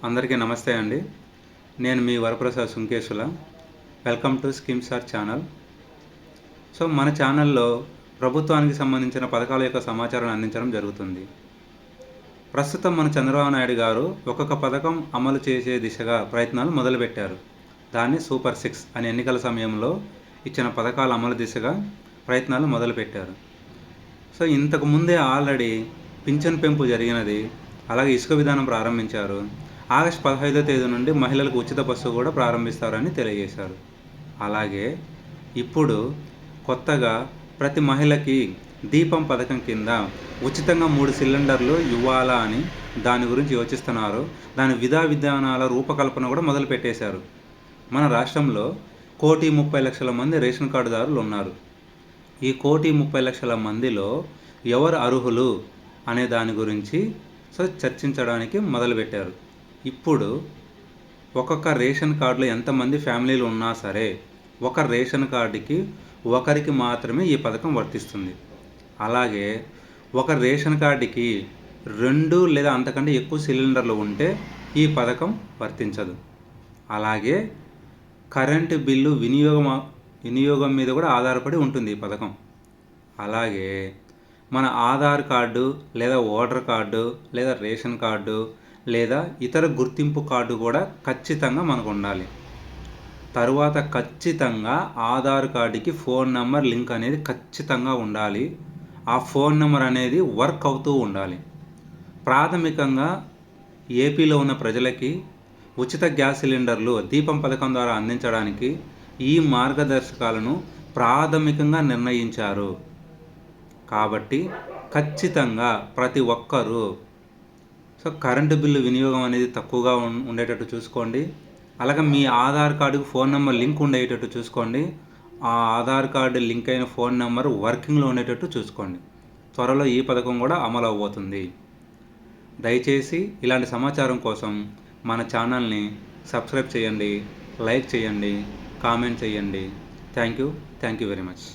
అందరికీ నమస్తే అండి. నేను మీ Varaprasad Sunkesula. Welcome to schemes R channel. మన ఛానల్లో ప్రభుత్వానికి సంబంధించిన పథకాల యొక్క సమాచారాన్ని అందించడం జరుగుతుంది. ప్రస్తుతం మన చంద్రబాబు నాయుడు గారు ఒక్కొక్క పథకం అమలు చేసే దిశగా ప్రయత్నాలు మొదలుపెట్టారు. దాన్ని సూపర్ 6 అనే ఎన్నికల సమయంలో ఇచ్చిన పథకాల అమలు దిశగా ప్రయత్నాలు మొదలుపెట్టారు. ఇంతకు ముందే ఆల్రెడీ పింఛన్ పెంపు జరిగినది. అలాగే ఇసుక విధానం ప్రారంభించారు. ఆగస్టు 15వ తేదీ నుండి మహిళలకు ఉచిత బస్సు కూడా ప్రారంభిస్తారని తెలియజేశారు. అలాగే ఇప్పుడు కొత్తగా ప్రతి మహిళకి దీపం పథకం కింద ఉచితంగా 3 సిలిండర్లు ఇవ్వాలా అని దాని గురించి యోచిస్తున్నారు. దాని విధానాల రూపకల్పన కూడా మొదలుపెట్టేశారు. మన రాష్ట్రంలో 1,30,00,000 మంది రేషన్ కార్డుదారులు ఉన్నారు. ఈ 1,30,00,000 మందిలో ఎవరు అర్హులు అనే దాని గురించి చర్చించడానికి మొదలుపెట్టారు. ఇప్పుడు ఒక్కొక్క రేషన్ కార్డులో ఎంతమంది ఫ్యామిలీలు ఉన్నా సరే ఒక రేషన్ కార్డుకి ఒకరికి మాత్రమే ఈ పథకం వర్తిస్తుంది. అలాగే ఒక రేషన్ కార్డుకి 2 లేదా అంతకంటే ఎక్కువ సిలిండర్లు ఉంటే ఈ పథకం వర్తించదు. అలాగే కరెంటు బిల్లు వినియోగం మీద కూడా ఆధారపడి ఉంటుంది ఈ పథకం. అలాగే మన ఆధార్ కార్డు లేదా ఓటర్ కార్డు లేదా రేషన్ కార్డు లేదా ఇతర గుర్తింపు కార్డు కూడా ఖచ్చితంగా మనకు ఉండాలి. తరువాత ఖచ్చితంగా ఆధార్ కార్డుకి ఫోన్ నెంబర్ లింక్ అనేది ఖచ్చితంగా ఉండాలి. ఆ ఫోన్ నెంబర్ అనేది వర్క్ అవుతూ ఉండాలి. ప్రాథమికంగా ఏపీలో ఉన్న ప్రజలకి ఉచిత గ్యాస్ సిలిండర్లు దీపం పథకం ద్వారా అందించడానికి ఈ మార్గదర్శకాలను ప్రాథమికంగా నిర్ణయించారు. కాబట్టి ఖచ్చితంగా ప్రతి ఒక్కరూ కరెంటు బిల్లు వినియోగం అనేది తక్కువగా ఉండేటట్టు చూసుకోండి. అలాగే మీ ఆధార్ కార్డుకు ఫోన్ నెంబర్ లింక్ ఉండేటట్టు చూసుకోండి. ఆ ఆధార్ కార్డు లింక్ అయిన ఫోన్ నెంబర్ వర్కింగ్లో ఉండేటట్టు చూసుకోండి. త్వరలో ఈ పథకం కూడా అమలు అవబోతుంది. దయచేసి ఇలాంటి సమాచారం కోసం మన ఛానల్ని సబ్స్క్రైబ్ చేయండి, లైక్ చేయండి, కామెంట్ చేయండి. Thank you very much.